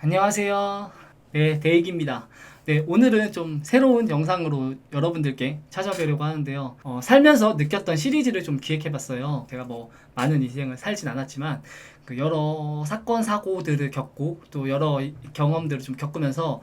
안녕하세요. 네, 데이기입니다. 네, 오늘은 좀 새로운 영상으로 여러분들께 찾아뵈려고 하는데요. 살면서 느꼈던 시리즈를 좀 기획해봤어요. 제가 뭐 많은 인생을 살진 않았지만 그 여러 사건 사고들을 겪고 또 여러 경험들을 좀 겪으면서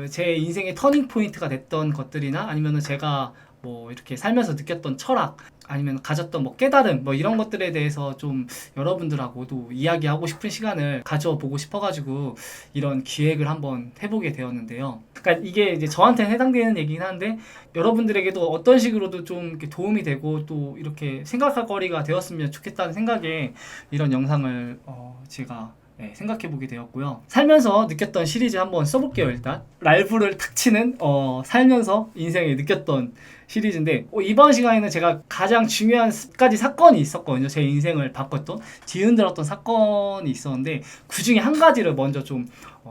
제 인생의 터닝 포인트가 됐던 것들이나 아니면은 제가 뭐 이렇게 살면서 느꼈던 철학 아니면 가졌던 뭐 깨달음 뭐 이런 것들에 대해서 좀 여러분들하고도 이야기하고 싶은 시간을 가져보고 싶어가지고 이런 기획을 한번 해보게 되었는데요. 그러니까 이게 이제 저한테는 해당되는 얘기긴 한데 여러분들에게도 어떤 식으로도 좀 이렇게 도움이 되고 또 이렇게 생각할 거리가 되었으면 좋겠다는 생각에 이런 영상을 제가 생각해보게 되었고요. 살면서 느꼈던 시리즈 한번 써볼게요. 일단 랄프를 탁 치는 살면서 인생에 느꼈던 시리즈인데 이번 시간에는 제가 가장 중요한 가지 사건이 있었거든요. 제 인생을 바꿨던 뒤흔들었던 사건이 있었는데 그 중에 한 가지를 먼저 좀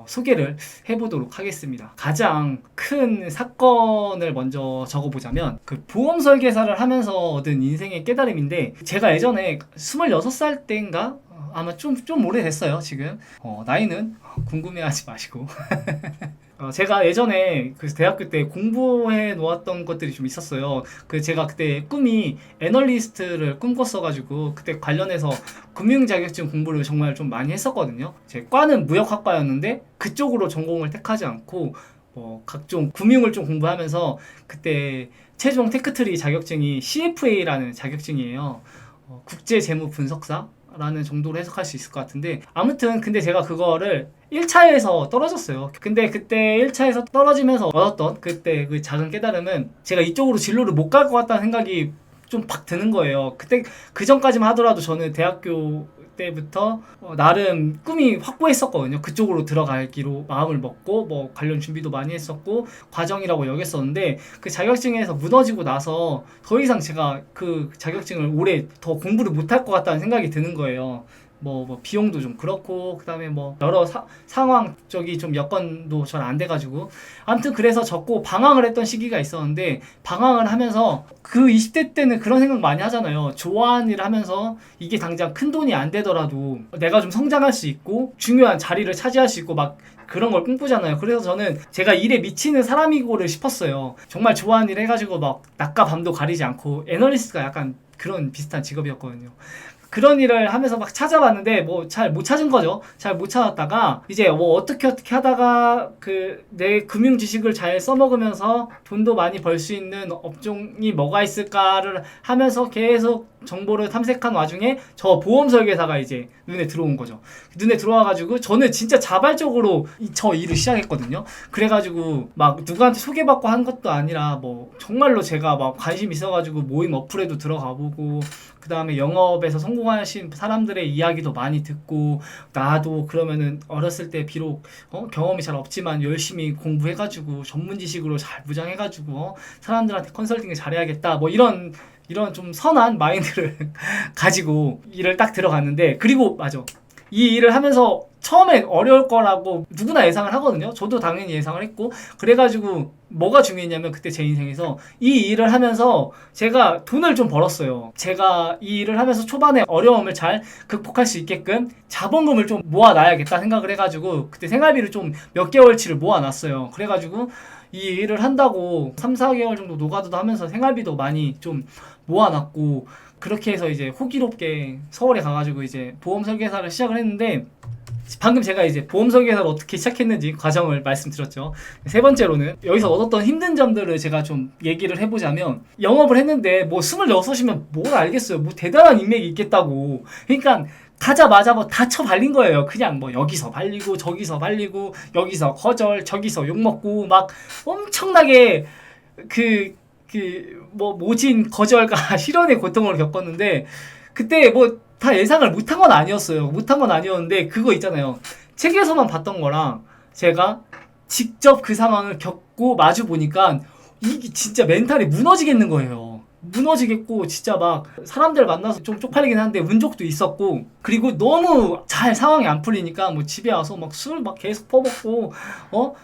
소개를 해보도록 하겠습니다. 가장 큰 사건을 먼저 적어보자면 그 보험 설계사를 하면서 얻은 인생의 깨달음인데 제가 예전에 26살 때인가 아마 좀 오래됐어요 지금. 나이는 궁금해하지 마시고 제가 예전에 그 대학교 때 공부해 놓았던 것들이 좀 있었어요. 그 제가 그때 꿈이 애널리스트를 꿈꿨어가지고 그때 관련해서 금융 자격증 공부를 정말 좀 많이 했었거든요. 제 과는 무역학과였는데 그쪽으로 전공을 택하지 않고 각종 금융을 좀 공부하면서 그때 최종 테크트리 자격증이 CFA라는 자격증이에요. 국제 재무 분석사 라는 정도로 해석할 수 있을 것 같은데 아무튼 근데 제가 그거를 1차에서 떨어졌어요. 근데 그때 1차에서 떨어지면서 얻었던 그때 그 작은 깨달음은 제가 이쪽으로 진로를 못 갈 것 같다는 생각이 좀 팍 드는 거예요. 그때 그 전까지만 하더라도 저는 대학교 때부터 나름 꿈이 확고했었거든요. 그쪽으로 들어가기로 마음을 먹고 뭐 관련 준비도 많이 했었고 과정이라고 여겼었는데 그 자격증에서 무너지고 나서 더 이상 제가 그 자격증을 오래 더 공부를 못할 것 같다는 생각이 드는 거예요. 뭐 비용도 좀 그렇고 그다음에 뭐 여러 상황적이 좀 여건도 잘 안 돼가지고 아무튼 그래서 적고 방황을 했던 시기가 있었는데 방황을 하면서 그 20대 때는 그런 생각 많이 하잖아요. 좋아하는 일을 하면서 이게 당장 큰 돈이 안 되더라도 내가 좀 성장할 수 있고 중요한 자리를 차지할 수 있고 막 그런 걸 꿈꾸잖아요. 그래서 저는 제가 일에 미치는 사람이고를 싶었어요. 정말 좋아하는 일 해가지고 막 낮과 밤도 가리지 않고 애널리스트가 약간 그런 비슷한 직업이었거든요. 그런 일을 하면서 막 찾아봤는데 뭐 잘 못 찾은 거죠. 잘 못 찾았다가 이제 뭐 어떻게 하다가 그 내 금융 지식을 잘 써먹으면서 돈도 많이 벌 수 있는 업종이 뭐가 있을까를 하면서 계속 정보를 탐색한 와중에 저 보험 설계사가 이제 눈에 들어온 거죠. 눈에 들어와가지고 저는 진짜 자발적으로 저 일을 시작했거든요. 그래가지고 막 누구한테 소개받고 한 것도 아니라 뭐 정말로 제가 막 관심 있어가지고 모임 어플에도 들어가보고 그 다음에 영업에서 성공하신 사람들의 이야기도 많이 듣고 나도 그러면은 어렸을 때 비록 경험이 잘 없지만 열심히 공부해가지고 전문 지식으로 잘 무장해가지고 사람들한테 컨설팅을 잘해야겠다 뭐 이런 좀 선한 마인드를 가지고 일을 딱 들어갔는데 그리고 맞아 이 일을 하면서 처음에 어려울 거라고 누구나 예상을 하거든요. 저도 당연히 예상을 했고 그래가지고 뭐가 중요했냐면 그때 제 인생에서 이 일을 하면서 제가 돈을 좀 벌었어요. 제가 이 일을 하면서 초반에 어려움을 잘 극복할 수 있게끔 자본금을 좀 모아놔야겠다 생각을 해가지고 그때 생활비를 좀 몇 개월치를 모아놨어요. 그래가지고 이 일을 한다고 3, 4개월 정도 노가다도 하면서 생활비도 많이 좀 모아놨고 그렇게 해서 이제 호기롭게 서울에 가가지고 이제 보험 설계사를 시작을 했는데 방금 제가 이제 보험 설계사를 어떻게 시작했는지 과정을 말씀드렸죠. 세 번째로는 여기서 얻었던 힘든 점들을 제가 좀 얘기를 해보자면 영업을 했는데 뭐 26이면 뭘 알겠어요. 뭐 대단한 인맥이 있겠다고. 그러니까 가자마자 뭐 다 쳐발린 거예요. 그냥 뭐 여기서 발리고 저기서 발리고 여기서 거절 저기서 욕먹고 막 엄청나게 뭐 모진 거절과 실현의 고통을 겪었는데 그때 뭐 다 예상을 못한 건 아니었어요. 못한 건 아니었는데 그거 있잖아요. 책에서만 봤던 거랑 제가 직접 그 상황을 겪고 마주 보니까 이게 진짜 멘탈이 무너지겠는 거예요. 무너지겠고 진짜 막 사람들 만나서 좀 쪽팔리긴 한데 운적도 있었고 그리고 너무 잘 상황이 안 풀리니까 뭐 집에 와서 막 술 막 계속 퍼먹고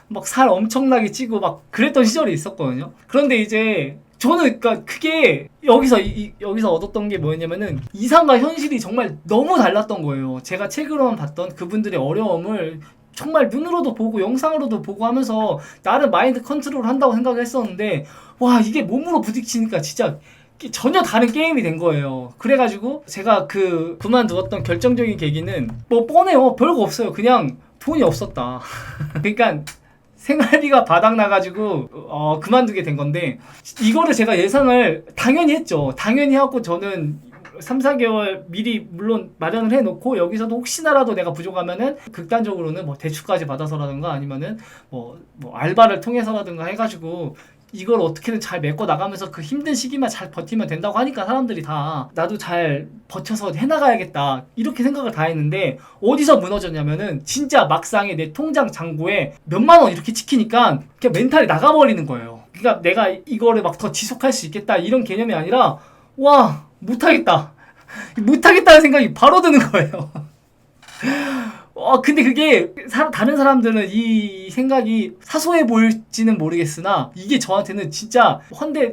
막 살 엄청나게 찌고 막 그랬던 시절이 있었거든요. 그런데 이제 저는 그러니까 그게 여기서 얻었던 게 뭐였냐면은 이상과 현실이 정말 너무 달랐던 거예요. 제가 책으로만 봤던 그분들의 어려움을 정말 눈으로도 보고 영상으로도 보고 하면서 나를 마인드 컨트롤 한다고 생각을 했었는데 와 이게 몸으로 부딪히니까 진짜 전혀 다른 게임이 된 거예요. 그래가지고 제가 그 그만두었던 결정적인 계기는 뭐 뻔해요. 별거 없어요. 그냥 돈이 없었다. 그러니까 생활비가 바닥나가지고 그만두게 된 건데 이거를 제가 예상을 당연히 했죠. 당연히 하고 저는 3, 4개월 미리 물론 마련을 해놓고 여기서도 혹시나라도 내가 부족하면은 극단적으로는 뭐 대출까지 받아서라든가 아니면은 뭐 알바를 통해서라든가 해가지고 이걸 어떻게든 잘 메꿔 나가면서 그 힘든 시기만 잘 버티면 된다고 하니까 사람들이 다 나도 잘 버텨서 해나가야겠다 이렇게 생각을 다 했는데 어디서 무너졌냐면은 진짜 막상에 내 통장 잔고에 몇만 원 이렇게 찍히니까 그냥 멘탈이 나가버리는 거예요. 그러니까 내가 이거를 막 더 지속할 수 있겠다 이런 개념이 아니라 와 못하겠다 못하겠다는 생각이 바로 드는 거예요. 근데 그게 다른 사람들은 이 생각이 사소해 보일지는 모르겠으나 이게 저한테는 진짜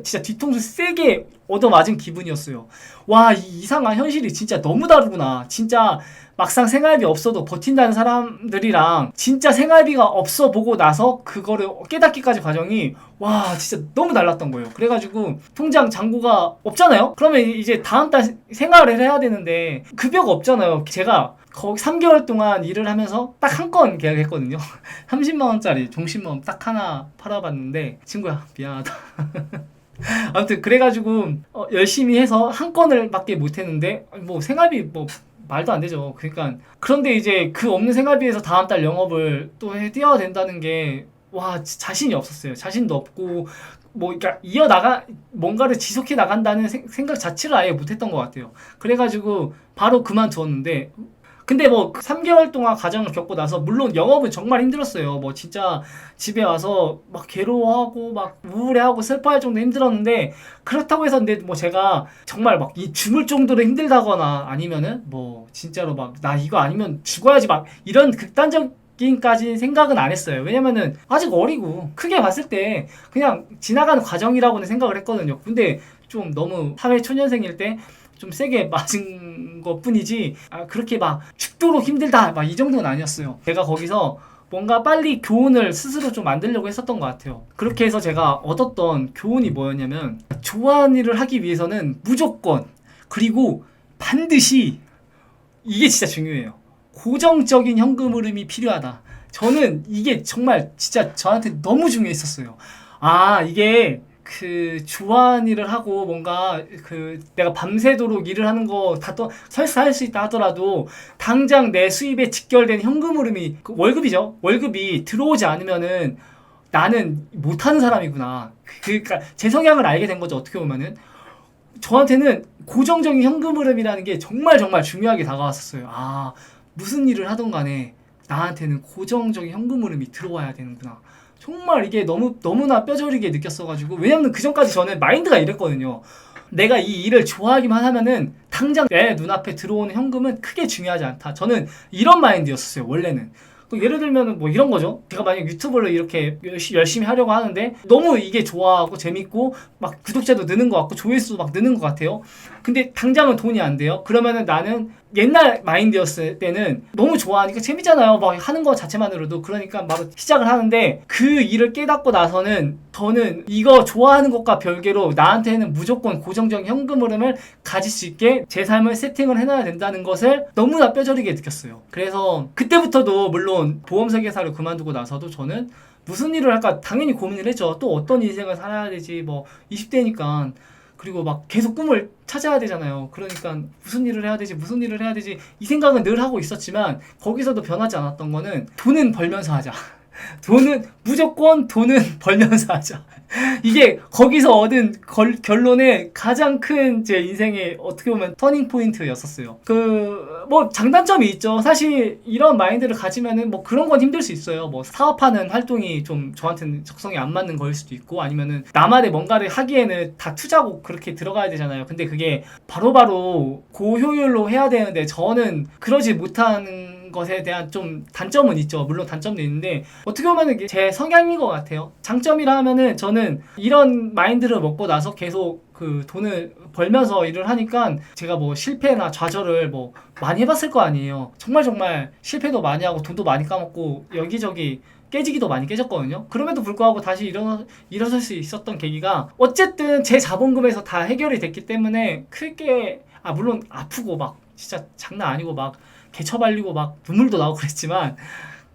진짜 뒤통수 세게 얻어맞은 기분이었어요. 와, 이 이상한 현실이 진짜 너무 다르구나. 진짜 막상 생활비 없어도 버틴다는 사람들이랑 진짜 생활비가 없어 보고 나서 그거를 깨닫기까지 과정이 와 진짜 너무 달랐던 거예요. 그래가지고 통장 잔고가 없잖아요? 그러면 이제 다음 달 생활을 해야 되는데 급여가 없잖아요. 제가 거기 3개월 동안 일을 하면서 딱 한 건 계약했거든요. 30만원짜리 종신보험 딱 하나 팔아봤는데 친구야 미안하다. 아무튼 그래가지고 열심히 해서 한 건을 밖에 못했는데 뭐 생활비 뭐 말도 안 되죠. 그러니까 그런데 이제 그 없는 생활비에서 다음 달 영업을 또 뛰어야 된다는 게 와 자신이 없었어요. 자신도 없고 뭐 그러니까 뭔가를 지속해 나간다는 생각 자체를 아예 못했던 것 같아요. 그래가지고 바로 그만두었는데 근데 뭐 3개월 동안 과정을 겪고 나서 물론 영업은 정말 힘들었어요. 뭐 진짜 집에 와서 막 괴로워하고 막 우울해하고 슬퍼할 정도 힘들었는데 그렇다고 해서 근데 뭐 제가 정말 막 이 죽을 정도로 힘들다거나 아니면은 뭐 진짜로 막 나 이거 아니면 죽어야지 막 이런 극단적인까지 생각은 안 했어요. 왜냐면은 아직 어리고 크게 봤을 때 그냥 지나가는 과정이라고는 생각을 했거든요. 근데 좀 너무 사회 초년생일 때 좀 세게 맞은 것 뿐이지 그렇게 막 죽도록 힘들다 막 이 정도는 아니었어요. 제가 거기서 뭔가 빨리 교훈을 스스로 좀 만들려고 했었던 것 같아요. 그렇게 해서 제가 얻었던 교훈이 뭐였냐면 좋아하는 일을 하기 위해서는 무조건 그리고 반드시 이게 진짜 중요해요. 고정적인 현금 흐름이 필요하다. 저는 이게 정말 진짜 저한테 너무 중요했었어요. 이게 그 좋아하는 일을 하고 뭔가 그 내가 밤새도록 일을 하는 거 다 또 설사 할 수 있다 하더라도 당장 내 수입에 직결된 현금 흐름이 월급이죠. 월급이 들어오지 않으면은 나는 못하는 사람이구나. 그러니까 제 성향을 알게 된 거죠. 어떻게 보면은 저한테는 고정적인 현금 흐름이라는 게 정말 정말 중요하게 다가왔었어요. 무슨 일을 하던 간에 나한테는 고정적인 현금 흐름이 들어와야 되는구나. 정말 이게 너무나 뼈저리게 느꼈어가지고 왜냐면 그 전까지 저는 마인드가 이랬거든요. 내가 이 일을 좋아하기만 하면은 당장 내 눈앞에 들어오는 현금은 크게 중요하지 않다. 저는 이런 마인드였었어요. 원래는. 예를 들면 뭐 이런 거죠. 제가 만약 유튜브를 이렇게 열심히 하려고 하는데 너무 이게 좋아하고 재밌고 막 구독자도 느는 것 같고 조회수도 막 느는 것 같아요. 근데 당장은 돈이 안 돼요. 그러면은 나는 옛날 마인드였을 때는 너무 좋아하니까 재밌잖아요. 막 하는 거 자체만으로도. 그러니까 바로 시작을 하는데 그 일을 깨닫고 나서는 저는 이거 좋아하는 것과 별개로 나한테는 무조건 고정적인 현금 흐름을 가질 수 있게 제 삶을 세팅을 해놔야 된다는 것을 너무나 뼈저리게 느꼈어요. 그래서 그때부터도 물론 보험 설계사를 그만두고 나서도 저는 무슨 일을 할까 당연히 고민을 했죠. 또 어떤 인생을 살아야 되지 뭐 20대니까 그리고 막 계속 꿈을 찾아야 되잖아요. 그러니까 무슨 일을 해야 되지 이 생각은 늘 하고 있었지만 거기서도 변하지 않았던 거는 돈은 벌면서 하자. 무조건 돈은 벌면서 하자. 이게 거기서 얻은 결론의 가장 큰 제 인생의 어떻게 보면 터닝 포인트였었어요. 뭐 장단점이 있죠. 사실 이런 마인드를 가지면은 뭐 그런 건 힘들 수 있어요. 뭐 사업하는 활동이 좀 저한테는 적성이 안 맞는 거일 수도 있고 아니면은 나만의 뭔가를 하기에는 다 투자고 그렇게 들어가야 되잖아요. 근데 그게 바로바로 고효율로 해야 되는데 저는 그러지 못하는 것에 대한 좀 단점은 있죠. 물론 단점도 있는데 어떻게 보면 이게 제 성향인 것 같아요. 장점이라 하면은 저는 이런 마인드를 먹고 나서 계속 그 돈을 벌면서 일을 하니까 제가 뭐 실패나 좌절을 뭐 많이 해봤을 거 아니에요. 정말 실패도 많이 하고 돈도 많이 까먹고 여기저기 깨지기도 많이 깨졌거든요. 그럼에도 불구하고 다시 일어설 수 있었던 계기가 어쨌든 제 자본금에서 다 해결이 됐기 때문에 크게 물론 아프고 막 진짜 장난 아니고 막 개처발리고 막 눈물도 나고 그랬지만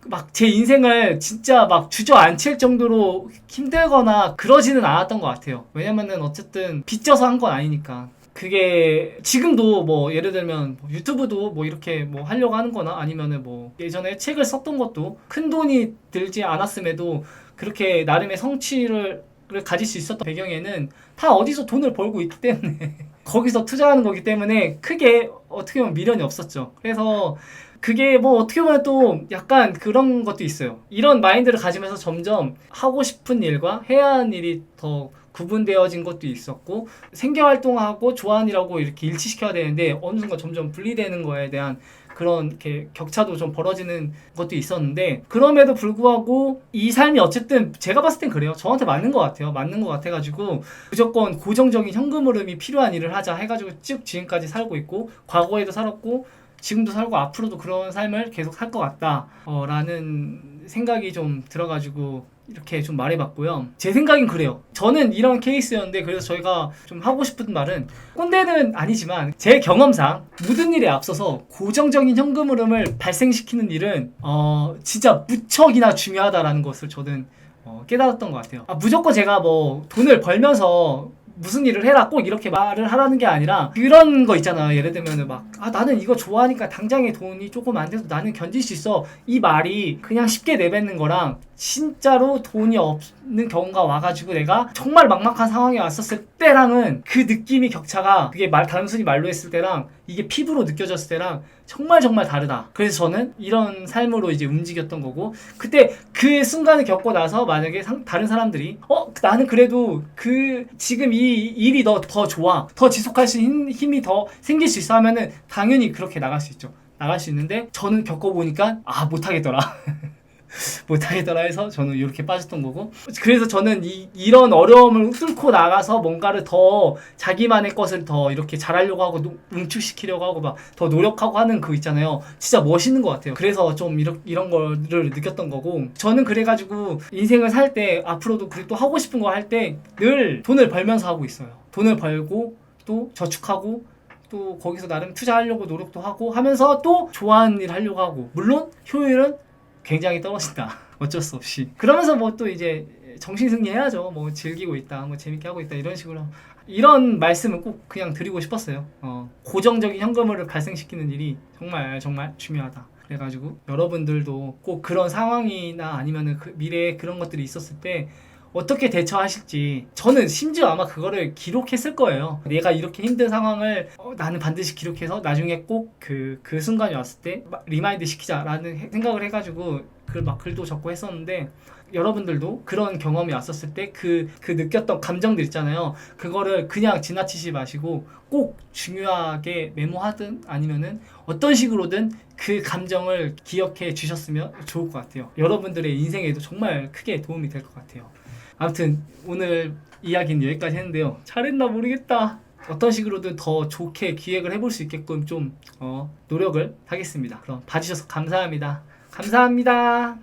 막 제 인생을 진짜 막 주저앉힐 정도로 힘들거나 그러지는 않았던 것 같아요. 왜냐면은 어쨌든 빚져서 한 건 아니니까. 그게 지금도 뭐 예를 들면 뭐 유튜브도 뭐 이렇게 뭐 하려고 하는 거나 아니면은 뭐 예전에 책을 썼던 것도 큰 돈이 들지 않았음에도 그렇게 나름의 성취를 가질 수 있었던 배경에는 다 어디서 돈을 벌고 있기 때문에 거기서 투자하는 거기 때문에 크게 어떻게 보면 미련이 없었죠. 그래서 그게 뭐 어떻게 보면 또 약간 그런 것도 있어요. 이런 마인드를 가지면서 점점 하고 싶은 일과 해야 하는 일이 더 구분되어진 것도 있었고 생계활동하고 좋아하는 일하고 이렇게 일치시켜야 되는데 어느 순간 점점 분리되는 거에 대한 그런 이렇게 격차도 좀 벌어지는 것도 있었는데 그럼에도 불구하고 이 삶이 어쨌든 제가 봤을 땐 그래요. 저한테 맞는 것 같아요. 맞는 것 같아가지고 무조건 고정적인 현금 흐름이 필요한 일을 하자 해가지고 쭉 지금까지 살고 있고 과거에도 살았고 지금도 살고 앞으로도 그런 삶을 계속 살 것 같다 라는 생각이 좀 들어가지고 이렇게 좀 말해봤고요. 제 생각엔 그래요. 저는 이런 케이스였는데 그래서 저희가 좀 하고 싶은 말은 꼰대는 아니지만 제 경험상 모든 일에 앞서서 고정적인 현금 흐름을 발생시키는 일은 진짜 무척이나 중요하다라는 것을 저는 깨달았던 것 같아요. 무조건 제가 뭐 돈을 벌면서 무슨 일을 해라 꼭 이렇게 말을 하라는 게 아니라 그런 거 있잖아요. 예를 들면은 막 나는 이거 좋아하니까 당장에 돈이 조금 안 돼도 나는 견딜 수 있어 이 말이 그냥 쉽게 내뱉는 거랑 진짜로 돈이 없는 경우가 와가지고 내가 정말 막막한 상황에 왔었을 때랑은 그 느낌이 격차가 그게 단순히 말로 했을 때랑 이게 피부로 느껴졌을 때랑 정말 다르다. 그래서 저는 이런 삶으로 이제 움직였던 거고 그때 그 순간을 겪고 나서 만약에 다른 사람들이 나는 그래도 지금 이 일이 더 좋아 더 지속할 수 있는 힘이 더 생길 수 있어 하면은 당연히 그렇게 나갈 수 있죠. 나갈 수 있는데 저는 겪어보니까 못하겠더라. 못하겠더라 해서 저는 이렇게 빠졌던 거고 그래서 저는 이런 어려움을 뚫고 나가서 뭔가를 더 자기만의 것을 더 이렇게 잘하려고 하고 응축시키려고 하고 막 더 노력하고 하는 그 있잖아요. 진짜 멋있는 것 같아요. 그래서 좀 이런 거를 느꼈던 거고 저는 그래가지고 인생을 살 때 앞으로도 또 하고 싶은 거 할 때 늘 돈을 벌면서 하고 있어요. 돈을 벌고 또 저축하고 또 거기서 나름 투자하려고 노력도 하고 하면서 또 좋아하는 일 하려고 하고 물론 효율은 굉장히 떨어진다. 어쩔 수 없이. 그러면서 뭐 또 이제 정신승리 해야죠. 뭐 즐기고 있다. 뭐 재밌게 하고 있다. 이런 식으로. 이런 말씀은 꼭 그냥 드리고 싶었어요. 고정적인 현금을 발생시키는 일이 정말 중요하다. 그래가지고 여러분들도 꼭 그런 상황이나 아니면은 그 미래에 그런 것들이 있었을 때 어떻게 대처하실지 저는 심지어 아마 그거를 기록했을 거예요. 내가 이렇게 힘든 상황을 나는 반드시 기록해서 나중에 꼭 그 순간이 왔을 때 리마인드 시키자라는 생각을 해가지고 글도 적고 했었는데 여러분들도 그런 경험이 왔었을 때 그 느꼈던 감정들 있잖아요. 그거를 그냥 지나치지 마시고 꼭 중요하게 메모하든 아니면은 어떤 식으로든 그 감정을 기억해 주셨으면 좋을 것 같아요. 여러분들의 인생에도 정말 크게 도움이 될 것 같아요. 아무튼 오늘 이야기는 여기까지 했는데요. 잘했나 모르겠다. 어떤 식으로든 더 좋게 기획을 해볼 수 있게끔 좀 노력을 하겠습니다. 그럼 봐주셔서 감사합니다. 감사합니다.